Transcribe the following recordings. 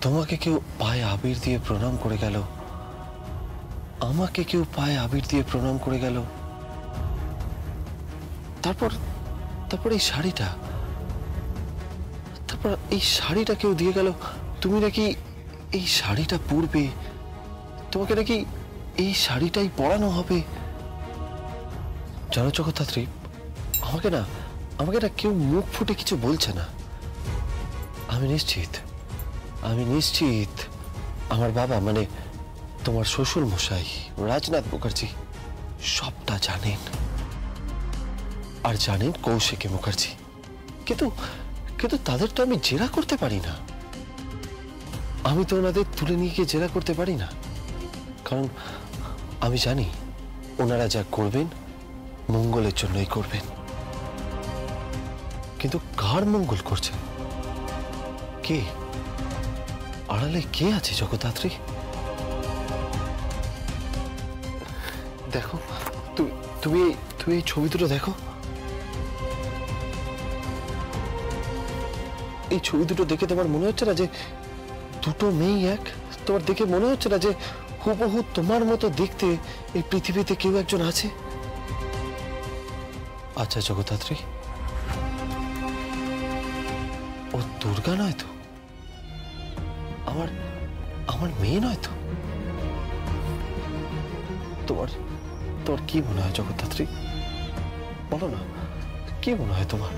তোমাকে কেউ পায়ে আবির দিয়ে প্রণাম করে গেল, আমাকে কেউ পায়ে আবির দিয়ে প্রণাম করে গেল, তারপর তারপর এই শাড়িটা, তারপর এই শাড়িটা কেউ দিয়ে গেল। তুমি নাকি এই শাড়িটা পরবে, তোমাকে নাকি এই শাড়িটাই পরানো হবে। জানো জগদ্ধাত্রী, আমাকে না কেউ মুখ ফুটে কিছু বলছে না। আমি নিশ্চিত আমার বাবা, মানে তোমার শ্বশুর মশাই রাজনাথ মুখার্জি সবটা জানেন, আর জানেন কৌশিকী মুখার্জি। কিন্তু তাদের তো আমি জেরা করতে পারি না। আমি তো ওনাদের তুলে নিয়ে গিয়ে জেরা করতে পারি না, কারণ আমি জানি ওনারা যা করবেন মঙ্গলের জন্যই করবেন। কিন্তু কার মঙ্গল করছেন? কে আড়ালে কে আছে জগদ্ধাত্রী? দেখো, তুমি এই ছবি দুটো দেখো। এই ছবি দুটো দেখে তোমার মনে হচ্ছে না যে দুটো মেয়েই এক? তোমার দেখে মনে হচ্ছে না যে হুবহু তোমার মতো দেখতে এই পৃথিবীতে কেউ একজন আছে? আচ্ছা জগদ্ধাত্রী, ও দুর্গা নয় তো? আমার মেয়ে নয় তো? তোমার কি মনে হয় জগদ্ধাত্রী? বলো না, কি মনে হয় তোমার?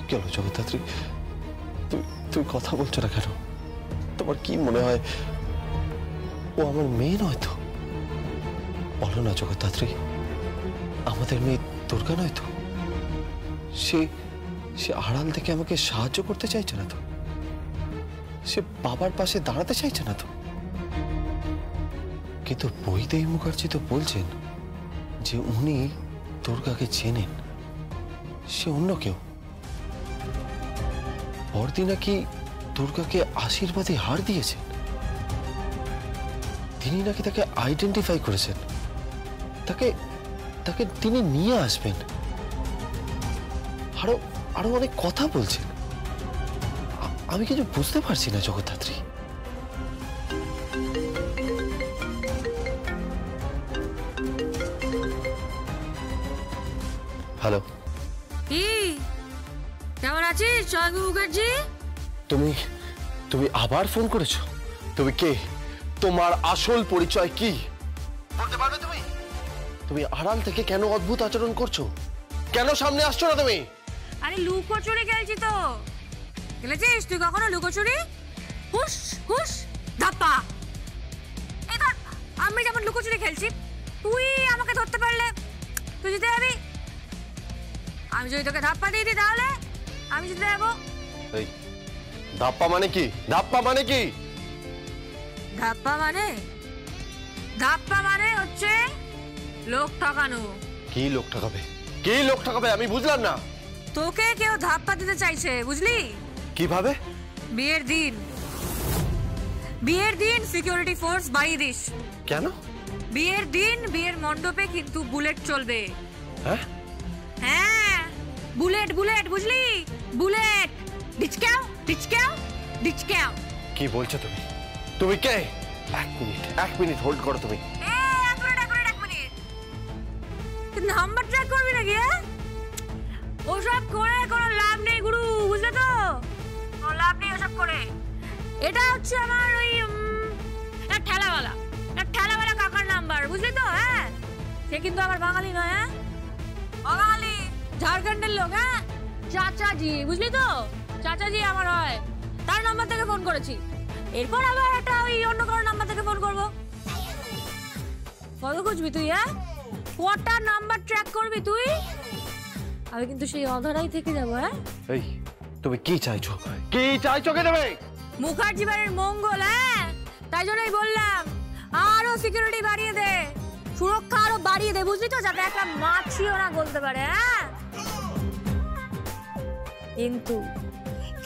কেন জগদ্ধাত্রী, তুমি কথা বলছো না কেন? তোমার কি মনে হয় ও আমার মেয়ে নয় তো? বলো না জগদ্ধাত্রী, আমাদের মেয়ে দুর্গা নয় তো? সে আড়াল থেকে আমাকে সাহায্য করতে চাইছে না তো? সে বাবার পাশে দাঁড়াতে চাইছে না তো? কিন্তু বৈদেহী মুখার্জি তো বলছেন যে উনি দুর্গাকে চেনেন, সে অন্য কেউ। বর্দি নাকি দুর্গাকে আশীর্বাদে হার দিয়েছেন, তিনি নাকি তাকে আইডেন্টিফাই করেছেন, তাকে তিনি নিয়ে আসবেন, আরো অনেক কথা বলছেন। আমি কিছু বুঝতে পারছি না জগদ্ধাত্রী। হ্যালো, কি কেমন আছিস জয়গু মুখার্জি? তুমি আবার ফোন করেছো? তুমি কে? তোমার আসল পরিচয় কি বলতে পারবে তুমি? তুমি আড়াল থেকে কেন অদ্ভুত আচরণ করছো? কেন সামনে আসছো না তুমি? আরে লুকোচুরি খেলছি তো। খেলেছিস তুই কখনো লুকোচুরি? হুশ হুশ ধাপ্পা। এই ধর, আমি যেমন লুকোচুরি খেলছি, তুই আমাকে ধরতে পারলে তুই জিতে যাবি। আমি যদি তোকে ধাপ্পা দিয়ে দিই তাহলে আমি জিতে যাবো। এই ধাপ্পা মানে কি? ধাপ্পা মানে কি? ধাপ্পা মানে হচ্ছে লোক ঠকানো। কি লোক ঠকাবে? কি লোক ঠকাবে আমি বুঝলাম না। তোকে কেউ ধাপ্পা দিতে চাইছে, বুঝলি? কিভাবে? বিয়ের দিন সিকিউরিটি ফোর্স বাড়িয়ে দিস। কেন? বিয়ের দিন বিয়ের মণ্ডপে কিন্তু বুলেট চলবে। হ্যাঁ, বুলেট বুঝলি? বুলেট। ডিচকাও। কি বলছো তুমি? তুমি কে? এক মিনিট হোল্ড করো তুমি। এক মিনিট। নাম্বার ট্র্যাক করবি নাকি? ওসব করে কোনো লাভ নেই গুরু, বুঝলে তো? কোনো লাভ নেই ওসব করে। এটা হচ্ছে আমার ওই ঠেলাওয়ালা কাকার নাম্বার, বুঝলি তো? হ্যাঁ, সে কিন্তু আমার বাঙালি নয়। হ্যাঁ, বাঙালি ঝাড়খণ্ডের লোক। হ্যাঁ, চাচাজি, বুঝলি তো? চাচাজি আমার হয়, তার নাম্বার থেকে ফোন করেছি। এরপর আবার একটা ওই অন্য কারো নাম্বার থেকে ফোন করবো। কত খুঁজবি তুই? হ্যাঁ, কটা নাম্বার ট্র্যাক করবি তুই? আমি কিন্তু সেই অধরাই থেকে যাবো। হ্যাঁ, এই তুমি কি চাইছো? কি চাইছো কে দেবে? মুখার্জি বাড়ির মঙ্গল। হ্যাঁ, তাই জন্যই বললাম আরো সিকিউরিটি বাড়িয়ে দে, সুরক্ষা আরো বাড়িয়ে দে, বুঝলি তো? যাতে একটা মাছিও না গলতে পারে। হ্যাঁ,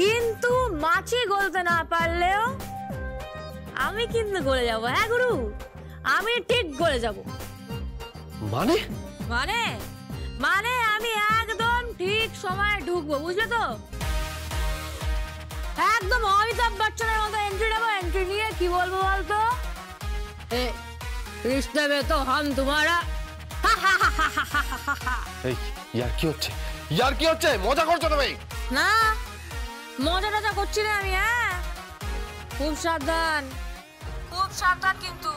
কিন্তু মাছি গলতে না পারলেও আমি কিন্তু গলে যাবো। হ্যাঁ গুরু, আমি ঠিক গলে যাব। মানে আমি একদম ঠিক সময়ে ঢুকবো, বুঝলে তো? একদম অমিতাভ বচ্চন रिश्ते में तो हम तुम्हारा এই ইয়ার কি হচ্ছে, ইয়ার কি হচ্ছে? মজা করছো তুমি? না মজা টজা করছি না আমি। হ্যাঁ খুব সাবধান কিন্তু।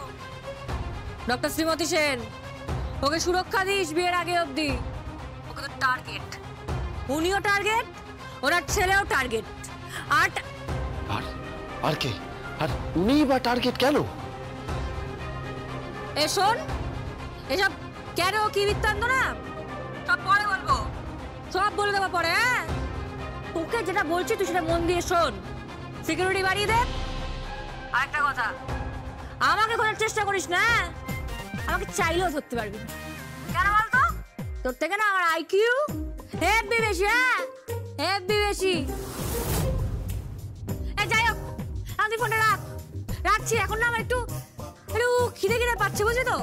ডক্টর শ্রীমতী সেন, ওকে সুরক্ষা দিস বিয়ের আগে অবধি। ওকে তো টার্গেট, উনিও টার্গেট, ওনার ছেলেও টার্গেট। আর আর কে? আর উনি বা টার্গেট কেন? এ শোন, এসব কেন কি বৃত্তান্ত না সব পরে বলবো, সব বলে দেবো পরে। হ্যাঁ তোকে যেটা বলছি তুই সেটা মন দিয়ে শোন। সিকিউরিটি বাড়িয়ে দে। আরেকটা কথা, আমাকে খোঁজার চেষ্টা করিস না, আমাকে চাইলেও ধরতে পারবি না। কেন বলতো? তোর থেকে না আমার আইকিউ হেভি বেশি। হ্যাঁ হেভি বেশি। যাই হোক আমি ফোনটা রাখছি এখন। না আমার একটু খিদে পাচ্ছে বুঝলি তো।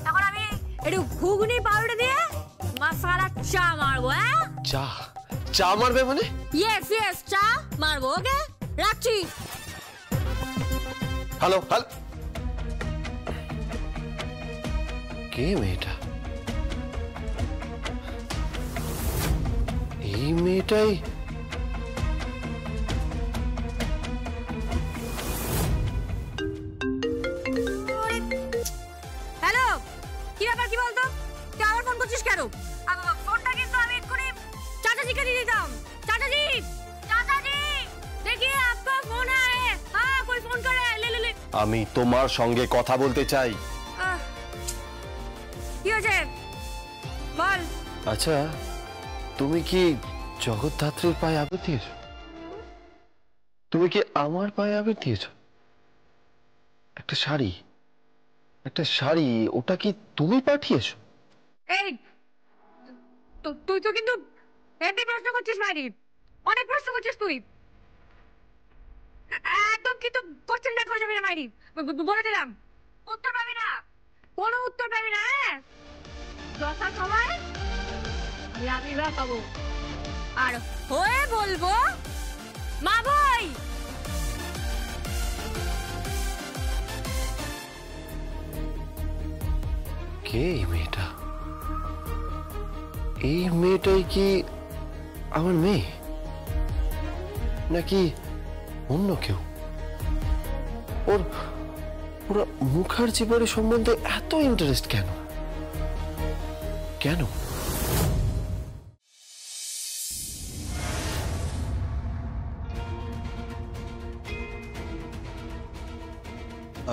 এখন আমি একটু ঘুগনি পাউডার দিয়ে মশলা চা মারবো। হ্যাঁ চা? চা মারবে মানে? ইয়েস চা মারবো। ওকে রাখছি। হ্যালো হ্যালো, কে মেয়েটা? এই মেয়েটাই হ্যালো, কি ব্যাপার কি বলতো? তুই আবার ফোন করছিস কেন? ফোনটা কিন্তু আমি এক্ষুনি চাচাজিকে দিয়ে দিতাম। চাচাজি देखिए आपका फोन है। हाँ कोई फोन कर रहा है। ले আমি তোমার সঙ্গে কথা বলতে চাই। কি হয়েছে বল। আচ্ছা তুমি কি জগদ্ধাত্রীর পায়ে আবির দিয়েছো? তুমি কি আমার পায়ে আবির দিয়েছো? একটা শাড়ি, ওটা কি তুমি পাঠিয়েছো? এই তুই তো কিন্তু এতে প্রশ্ন করছিস মারি, অনেক প্রশ্ন করছিস তুই। একদম কিন্তু কোশ্চেন ব্যাক করে যাবি না মারি, বলে দিলাম। উত্তর পাবি না, কোনো উত্তর পাবি না। হ্যাঁ যথা সময় আমি আবির্ভাব পাবো আর হয়ে বলবো মা ভাই। কে এই মেয়েটা? এই মেয়েটাই কি আমার মেয়ে নাকি অন্য কেউ? ওর মুখার্জি বাড়ি সম্বন্ধে এত ইন্টারেস্ট কেন?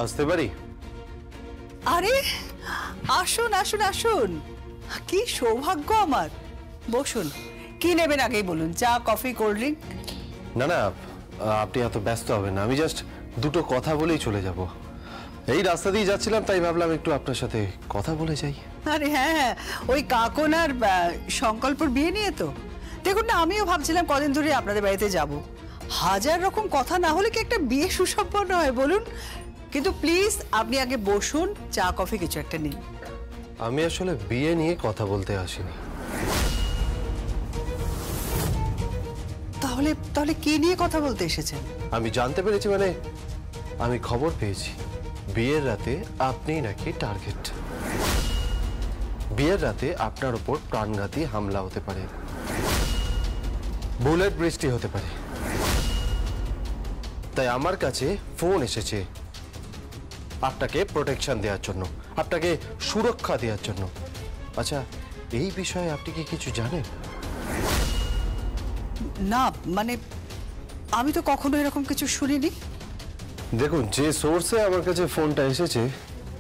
আসতে পারি? আরে আসুন আসুন আসুন, কি সৌভাগ্য আমার। বসুন, কি নেবেন আগেই বলুন, চা কফি কোল্ড ড্রিঙ্ক? না না, আপনি এত ব্যস্ত হবেন না, আমি জাস্ট দুটো কথা বলেই চলে যাব। এই রাস্তা দিয়ে যাচ্ছিলাম তাই ভাবলাম একটু আপনার সাথে কথা বলে যাই। আরে হ্যাঁ, ওই কাকনার সংকল্পর বিয়ে নিয়ে তো। দেখুন না, আমিও ভাবছিলাম কদিন ধরে আপনাদের বাড়িতে যাব। হাজার রকম কথা না হলে কি একটা বিয়ে সুসম্পন্ন হয় বলুন? কিন্তু প্লিজ আপনি আগে বসুন, চা কফি কিছু একটা নিন। আমি আসলে বিয়ে নিয়ে কথা বলতে আসিনি। তাহলে কি নিয়ে কথা বলতে এসেছেন? আমি জানতে পেরেছি, মানে আমি খবর পেয়েছি বিয়ের রাতে আপনি নাকি টার্গেট। বিয়ের রাতে আপনার উপর প্রাণঘাতী হামলা হতে পারে, বুলেট বৃষ্টি হতে পারে। তাই আমার কাছে ফোন এসেছে আপনাকে প্রোটেকশন দেওয়ার জন্য, আপনাকে সুরক্ষা দেওয়ার জন্য। আচ্ছা এই বিষয়ে আপনি কি কিছু জানেন? না মানে আমি তো কখনো এরকম কিছু শুনিনি। দেখুন, যে সোর্সে আমার কাছে ফোনটা এসেছে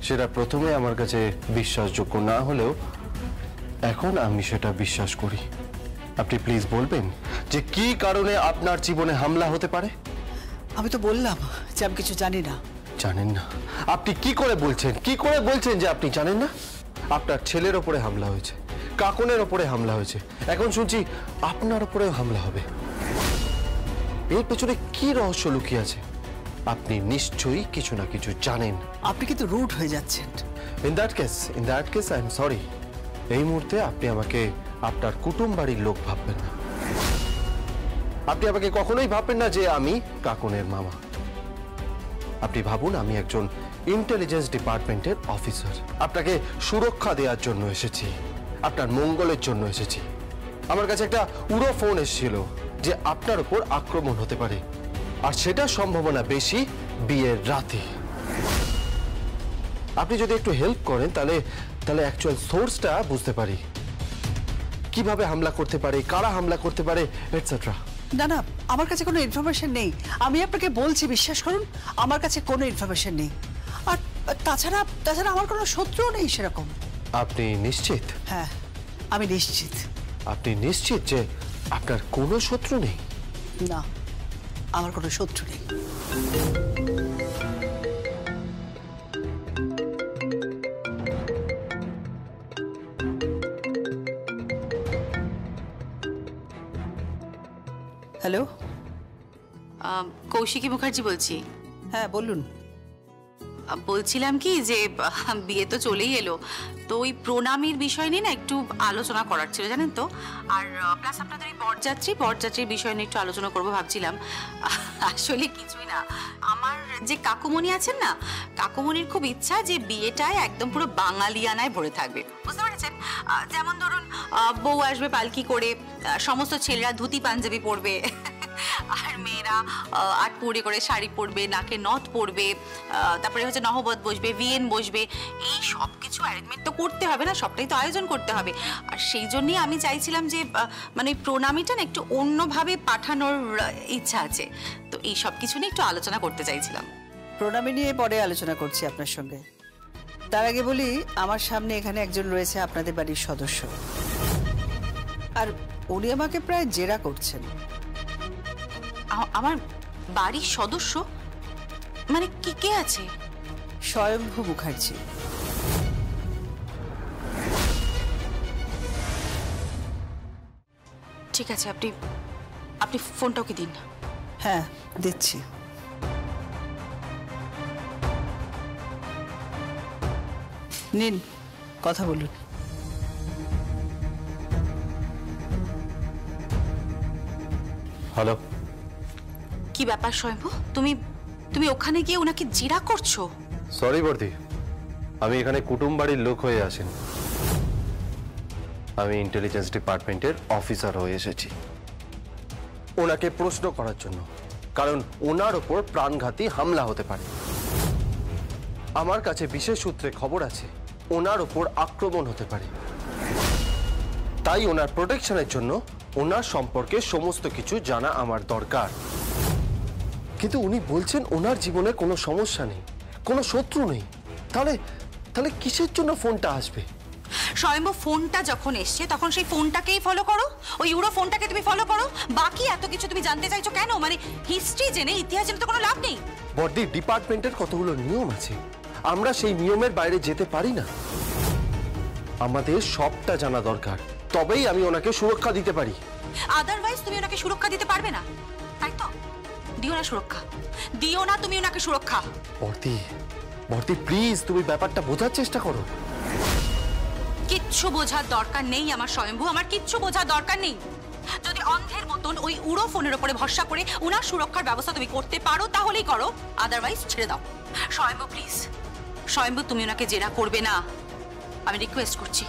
সেটা প্রথমে আমার কাছে বিশ্বাসযোগ্য না হলেও এখন আমি সেটা বিশ্বাস করি। আপনি প্লিজ বলবেন যে কি কারণে আপনার জীবনে হামলা হতে পারে? আমি তো বললাম যে আমি কিছু জানি না। জানেন না? আপনি কি করে বলছেন যে আপনি জানেন না? আপনার ছেলের ওপরে হামলা হয়েছে, কাকনের ওপরে হামলা হয়েছে, এখন শুনছি আপনার ওপরেও হামলা হবে। এর পেছনে কি রহস্য লুকিয়ে আছে? আপনি নিশ্চয়ই কিছু না কিছু জানেন। আপনি কিন্তু রুড হয়ে যাচ্ছেন। In that case I am sorry. এই মুহূর্তে আপনি আমাকে আপনার কুটুম বাড়ির লোক ভাববেন না। আপনি আমাকে কখনোই ভাববেন না যে আমি কাকনের মামা। আপনি ভাবুন আমি একজন ইন্টেলিজেন্স ডিপার্টমেন্টের অফিসার। আপনাকে সুরক্ষা দেওয়ার জন্য এসেছি, আপনার মঙ্গলের জন্য এসেছি। আমার কাছে একটা উড়ো ফোন এসেছিল যে আপনার উপর আক্রমণ হতে পারে, আর সেটার সম্ভাবনা বেশি বিয়ের রাতে। আপনি যদি একটু হেল্প করেন তাহলে অ্যাকচুয়াল সোর্সটা বুঝতে পারি, কিভাবে হামলা করতে পারে, কারা হামলা করতে পারে, এটসেট্রা। না না, আমার কাছে কোনো ইনফরমেশন নেই। আমি আপনাকে বলছি, বিশ্বাস করুন, আমার কাছে কোনো ইনফরমেশন নেই। আর তাছাড়া আমার কোনো শত্রুও নেই সেরকম। আপনি নিশ্চিত? হ্যাঁ, আমি নিশ্চিত। আপনি নিশ্চিত যে আপনার কোনো শত্রু নেই? না, আমার কোনো শত্রু নেই। হ্যালো, কৌশিকী মুখার্জি বলছি। হ্যাঁ বলুন। বলছিলাম কি যে বিয়ে তো চলেই এলো, তো ওই প্রণামীর বিষয় নিয়ে না একটু আলোচনা করার ছিল, জানেন তো। আর প্লাস আপনাদের ওই বরযাত্রীর বিষয় নিয়ে একটু আলোচনা করবো ভাবছিলাম। আসলে কিছুই না, আমার যে কাকুমণি আছেন না, কাকুমণির খুব ইচ্ছা যে বিয়েটায় একদম পুরো বাঙালিয়ানায় ভরে থাকবে, বুঝতে পেরেছেন? যেমন ধরুন, বউ আসবে পালকি করে, সমস্ত ছেলেরা ধুতি পাঞ্জাবি পরবে, আর মেয়েরা আটপৌড়ে করে শাড়ি পরবে, নাকে নথ পরবে, তারপরে হচ্ছে নহবত বসবে, ভিয়েন বসবে। এই সব কিছু অ্যারেঞ্জমেন্ট তো করতে হবে না, সবটাই তো আয়োজন করতে হবে। আর সেই জন্যই আমি চাইছিলাম যে মানে প্রণামীটা না একটু অন্যভাবে পাঠানোর ইচ্ছা আছে, তো এই সব কিছু নিয়ে একটু আলোচনা করতে চাইছিলাম। প্রণামী নিয়ে পরে আলোচনা করছি আপনার সঙ্গে। তার আগে বলি, আমার সামনে এখানে একজন রয়েছে আপনাদের বাড়ির সদস্য, আর উনি আমাকে প্রায় জেরা করছেন। আমার বাড়ির সদস্য মানে কে আছে? স্বয়ম্ভু মুখার্জি। ঠিক আছে, আপনি ফোনটা ওকে দিন। হ্যাঁ দিচ্ছি। নিন, কথা বলুন। হ্যালো। কি ব্যাপার স্বয়ম্ভু, তুমি ওখানে গিয়ে ওনাকে জিরা করছো? সরি বর্দি, আমি এখানে কুটুম বাড়ির লোক হয়ে আসেন, আমি ইন্টেলিজেন্স ডিপার্টমেন্টের অফিসার হয়ে এসেছি ওনাকে প্রশ্ন করার জন্য, কারণ ওনার ওপর প্রাণঘাতী হামলা হতে পারে। আমার কাছে বিশেষ সূত্রে খবর আছে ওনার ওপর আক্রমণ হতে পারে, তাই ওনার প্রোটেকশনের জন্য ওনার সম্পর্কে সমস্ত কিছু জানা আমার দরকার। কিন্তু উনি বলছেন ওনার জীবনে কোনো সমস্যা নেই, কোনো শত্রু নেই। তাহলে কিসের জন্য ফোনটা আসবে? স্বয়ম্ভু, ফোনটা যখন এসছে তখন সেই ফোনটাকেই ফলো করো, ওই ইউরো ফোনটাকে তুমি ফলো করো। বাকি এত কিছু তুমি জানতে চাইছো কেন? মানে হিস্ট্রি জেনে, ইতিহাস জেনে তো কোনো লাভ নেই। বর্দি, ডিপার্টমেন্টের কতগুলো নিয়ম আছে, আমরা সেই নিয়মের বাইরে যেতে পারি না। আমাদের সবটা জানা দরকার, তবেই আমি ওনাকে সুরক্ষা দিতে পারি। আদারওয়াইজ তুমি ওনাকে সুরক্ষা দিতে পারবে না, তাই তো? দিও না সুরক্ষা, দিও না তুমি ওনাকে সুরক্ষা। বর্দি প্লিজ, তুমি ব্যাপারটা বোঝার চেষ্টা করো। কিচ্ছু বোঝার দরকার নেই আমার স্বয়ম্ভু, আমার কিচ্ছু বোঝার দরকার নেই। যদি অন্ধের মতন ওই উড়ো ফোনের উপরে ভরসা করে ওনার সুরক্ষার ব্যবস্থা তুমি করতে পারো তাহলেই করো, আদারওয়াইজ ছেড়ে দাও। স্বয়ম্ভু প্লিজ, স্বয়ম্ভু তুমি ওনাকে জেরা করবে না, আমি রিকোয়েস্ট করছি,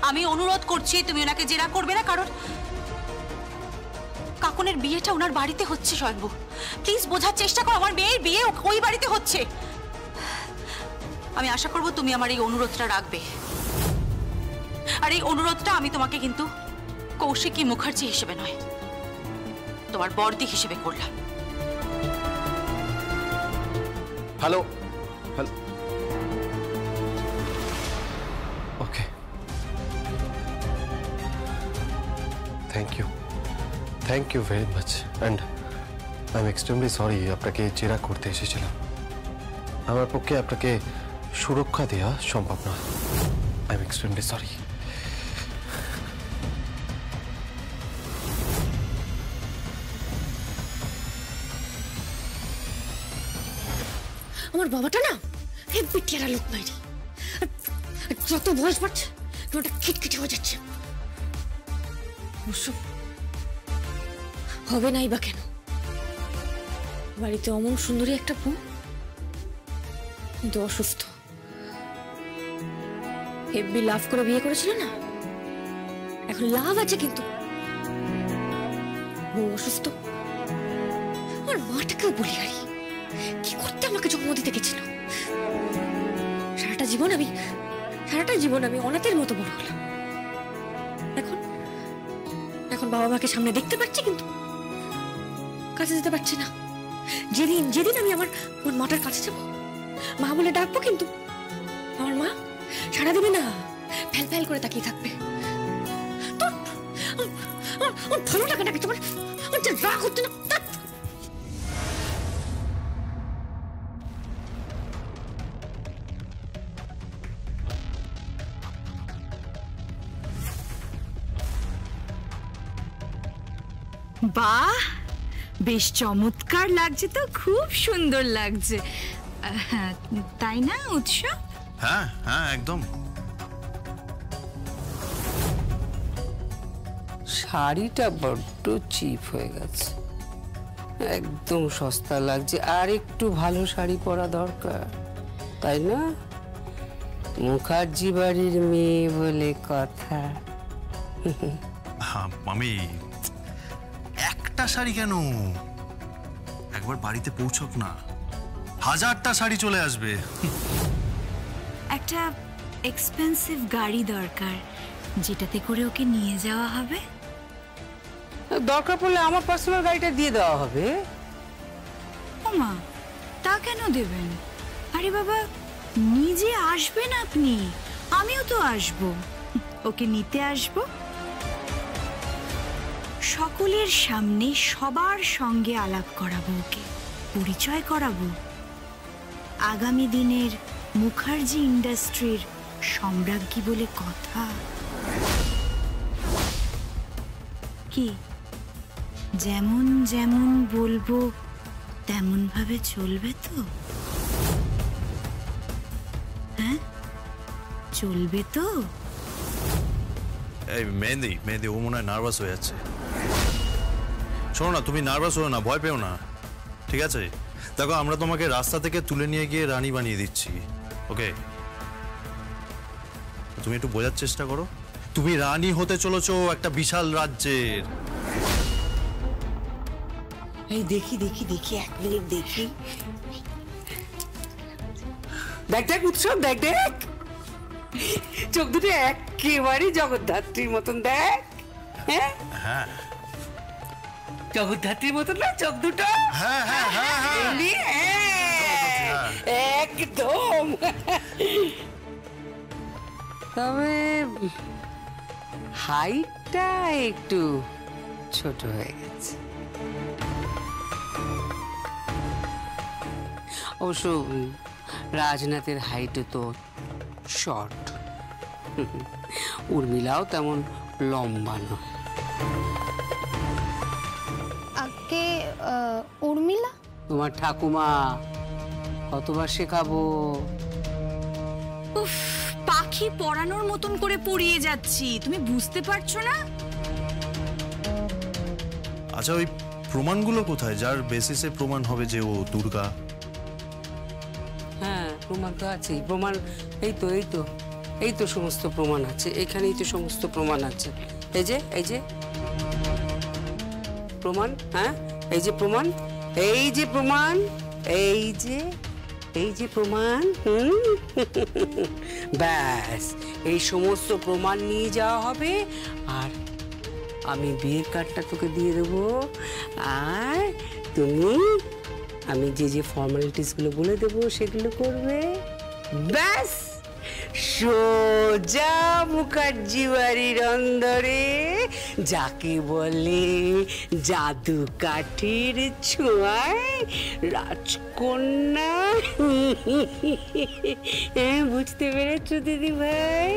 আমি অনুরোধ করছি, তুমি ওনাকে জেরা করবে না। কারণ কাকুনের বিয়েটা ওনার বাড়িতে হচ্ছে। স্বয়ম্ভু প্লিজ বোঝার চেষ্টা করো, আমার মেয়ের বিয়ে ওই বাড়িতে হচ্ছে। আমি আশা করবো তুমি আমার এই অনুরোধটা রাখবে। আর এই অনুরোধটা আমি তোমাকে কিন্তু কৌশিকী মুখার্জি হিসেবে নয়, তোমার বর্দি হিসেবে করলাম। Hello. Okay, thank you very much, and I am extremely sorry আপনাকে জেরা করতে এসেছিলাম। আমার পক্ষে আপনাকে সুরক্ষা দেওয়া সম্ভব নয়, আই এম এক্সট্রিমলি সরি। আমার বাবাটা না হেব্বি টেরা লোক বাইরে, যত বয়স বাড়ছে ওটা খিটখিটে হয়ে যাচ্ছে। হবে নাই বা কেন, বাড়িতে অমন সুন্দরী একটা বউ, কিন্তু অসুস্থ। হেব্বি লাভ করে বিয়ে করেছিল না, এখন লাভ আছে কিন্তু ও অসুস্থ। আমার মাটাকেও বলি আরে কি করতে আমাকে জন্ম দিতে গেছিল। সারাটা জীবন আমি অনাথের মতো বড় হলাম। এখন বাবা মাকে সামনে দেখতে পাচ্ছি কিন্তু কাছে যেতে পারছি না। যেদিন আমি আমার মাটার কাছে যাবো, মা বলে ডাকবো, কিন্তু আমার মা সাড়া দেবে না, ফ্যাল ফ্যাল করে তাকিয়ে থাকবে। ভালো লাগে না তোমার, রাগ হচ্ছে না? বাহ, বেশ চমৎকার লাগছে তো, খুব সুন্দর লাগছে, তাই না উৎসব? হ্যাঁ হ্যাঁ একদম। শাড়িটা বড্ড চিপ হয়ে গেছে, একদম সস্তা লাগছে। আর একটু ভালো শাড়ি পরা দরকার, তাই না? মুখার্জি বাড়ির মেয়ে বলে কথা। আমি একটা শাড়ি কেন, একবার বাড়িতে পৌঁছক না, 1000টা শাড়ি চলে আসবে। একটা এক্সপেন্সিভ গাড়ি দরকার, যেটাতে করে ওকে নিয়ে যাওয়া হবে। দরকার পড়লে আমার পার্সোনাল গাড়িটা দিয়ে দেওয়া হবে। ওমা, তা কেন দেবেন? আরে বাবা, নিজে আসবেন আপনি, আমিও তো আসবো, ওকে নিতে আসবো। সকলের সামনে সবার সঙ্গে আলাপ করাবো, ওকে পরিচয় করাবো। আগামী দিনের মুখার্জি ইন্ডাস্ট্রির সম্রাজ্ঞী বলে কথা। কি যেমন যেমন বলবো তেমন ভাবে চলবে তো? হ্যাঁ, চলবে তো? এই মেহেন্দি ও মনে হয় নার্ভাস হয়ে যাচ্ছে। শোনো না, তুমি নার্ভাস হো না, ভয় পেও না, ঠিক আছে? দেখো, আমরা তোমাকে রাস্তা থেকে তুলে নিয়ে গিয়ে রানী বানিয়ে দিচ্ছি, ওকে? তুমি একটু বোঝার চেষ্টা করো, তুমি রানী হতে চলেছো একটা বিশাল রাজ্যের। এই দেখি 1 মিনিট দেখি। দেখ উৎসব, দেখ চোখ দুটো একেবারে জগদ্ধাত্রীর মতন, দেখ। হ্যাঁ হ্যাঁ, জগদ্ধাত্রীর মতন না চোখ দুটো? হ্যাঁ হ্যাঁ হ্যাঁ হ্যাঁ, একদম। তবে হাইটটা একটু ছোট হয়ে গেছে। অবশ্য রাজনাথের হাইটও তো শর্ট, উর্মিলাও তেমন লম্বা নয়। আগে উর্মিলা? তোমার ঠাকুমা, কতবার শেখাবো? উফ, পাখি পড়ানোর মতন করে পড়িয়ে যাচ্ছি, তুমি বুঝতে পারছো না? আচ্ছা, ওই প্রমাণগুলো কোথায়, যার বেসিসে প্রমাণ হবে যে ও দুর্গা? হ্যাঁ, প্রমাণ তো আছেই। প্রমাণ এই তো সমস্ত প্রমাণ আছে, এখানেই তো সমস্ত প্রমাণ আছে। এই যে প্রমাণ, হ্যাঁ এই যে প্রমাণ, এই যে প্রমাণ। ব্যাস, এই সমস্ত প্রমাণ নিয়ে যাওয়া হবে, আর আমি বিয়ের কার্ডটা তোকে দিয়ে দেবো, আর আমি যে ফর্মালিটিসগুলো বলে দেবো সেগুলো করবে। ব্যাস, সোজা মুখার্জি বাড়ির অন্দরে, যাকে বলে জাদু কাঠির ছোঁয়ায় রাজকন্যা। বুঝতে পেরেছ দিদি ভাই?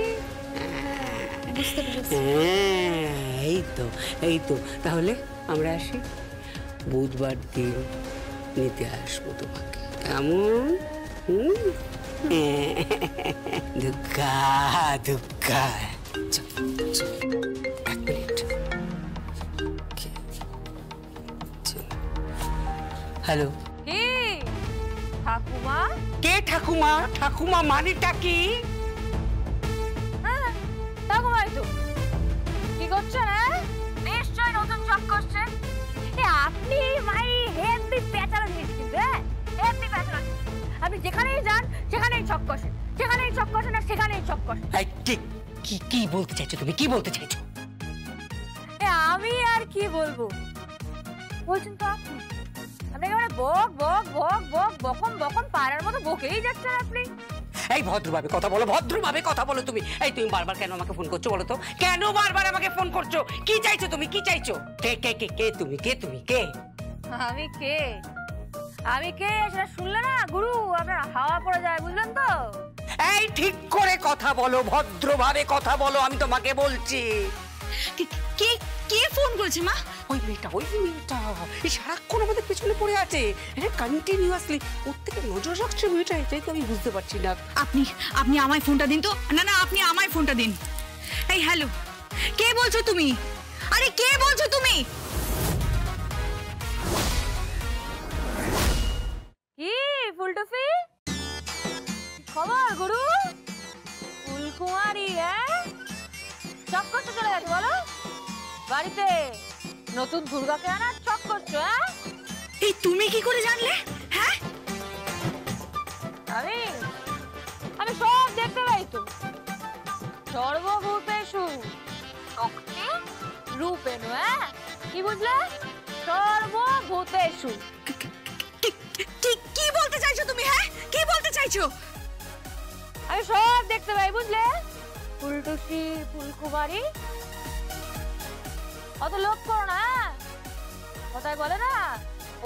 হ্যাঁ, এই তো তাহলে আমরা আসি, বুধবার দিন নিতে আসবো তোমাকে, কেমন? দুর্গা 1 মিনিট। হ্যালো, ঠাকুমা? কে কে ঠাকুমা? ঠাকুমা মানেটা কি? হ্যাঁ, ঠাকুমাই তো। কি করছেন? নিশ্চয় নতুন চক করছেন। আপনি মাই হেভি প্যাচারা জিনিস কিন্তু হেভি প্যাচারা। আপনি যেখানেই যান সেখানেই চক করছেন, যেখানেই চক করছেন আর সেখানেই চক করছেন। কি বলতে চাইছো তুমি? কি বলতে চাইছো? আমি আর কি বলবো, বলছেন তো আপনি। আপনি একেবারে বক বক বক বক বকম বকম পাড়ার মতো বকেই যাচ্ছেন আপনি। এই ভদ্রভাবে কথা বলো, ভদ্রভাবে কথা বলো তুমি। এই তুমি বারবার কেন আমাকে ফোন করছো বলো তো? কেন বারবার আমাকে ফোন করছো? কি চাইছো তুমি? কি চাইছো? কে কে কে কে তুমি? কে তুমি? কে? আমি কে? আমি কে সেটা শুনলে না গুরু আপনার হাওয়া পড়ে যায়, বুঝলেন তো? এই ঠিক করে কথা বলো, ভদ্রভাবে কথা বলো, আমি তোমাকে বলছি। কে কে ফোন করেছে মা? ওই মেয়েটা এই সারাক্ষণ আমাদের পেছনে পড়ে আছে, কন্টিনিউয়াসলি ওর থেকে নজর রাখছে মেয়েটা, এটাই তো আমি বুঝতে পারছি না। আপনি আমায় ফোনটা দিন তো। না আপনি আমায় ফোনটা দিন। এই হ্যালো, কে বলছো তুমি? আরে কে বলছো তুমি? কি ফুলটুফি খবর গুরু? ফুলকুমারী চক করতে চলে গেছে বলো? বাড়িতে নতুন দুর্গাকে আনার চক করছো? এই তুমি কি করে জানলে? হ্যাঁ, আমি সব দেখতে পাই তো। সর্বভূতেষু শক্তি রূপেণ। কি বুঝলে? সর্বভূতেষু। কি বলতে চাইছো তুমি? হ্যাঁ, কি বলতে চাইছো? আমি সব দেখতে পাই বুঝলে ফুলটুসি ফুলকুমারী। অত লোভ করো না। কথায় বলে না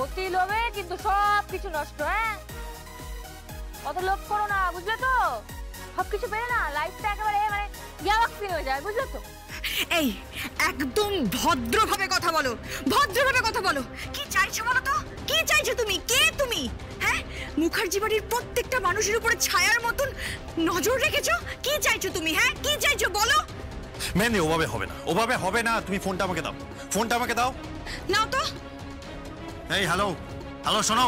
অতি লোভে কিন্তু সব কিছু নষ্ট। অত লোভ করো না, বুঝলে তো? সবকিছু পেলে না লাইফটা একেবারে মানে ইয়াবাক্সিন হয়ে যায়, বুঝলে তো? এই একদম ভদ্রভাবে কথা বলো, ভদ্রভাবে কথা বলো। কি চাইছো বলো তো? কি চাইছো তুমি? কে তুমি? হ্যাঁ, মুখার্জি বাড়ির প্রত্যেকটা মানুষের উপরে ছায়ার মতন নজর রেখেছো। কি চাইছো তুমি? হ্যাঁ, কি চাইছো বলো? মেনে ওভাবে হবে না, ওভাবে হবে না। তুমি ফোনটা আমাকে দাও, ফোনটা আমাকে দাও। নাও তো। এই হ্যালো হ্যালো, শোনো,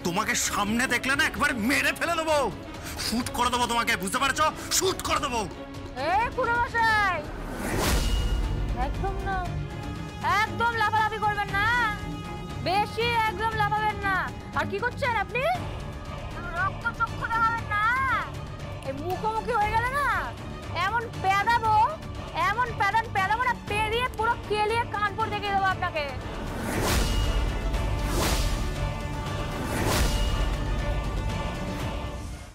তোমাকে সামনে দেখলে না একবার মেরে ফেলে দেবো, শুট করে দেবো তোমাকে, বুঝতে পারছো? শুট করে দেবো। পুরমশাই একদম না, একদম লাফালাফি করবেন না, বেশি একদম লাফাবেন না। আর কি করছেন আপনি? রক্ত চক্ষু দেখাবেন না। এই মুখোমুখি হয়ে গেলে না এমন পেদাবো, এমন পেদাবো না, পেরিয়ে পুরো কেলিয়ে কানপুর দেখিয়ে দেবো আপনাকে।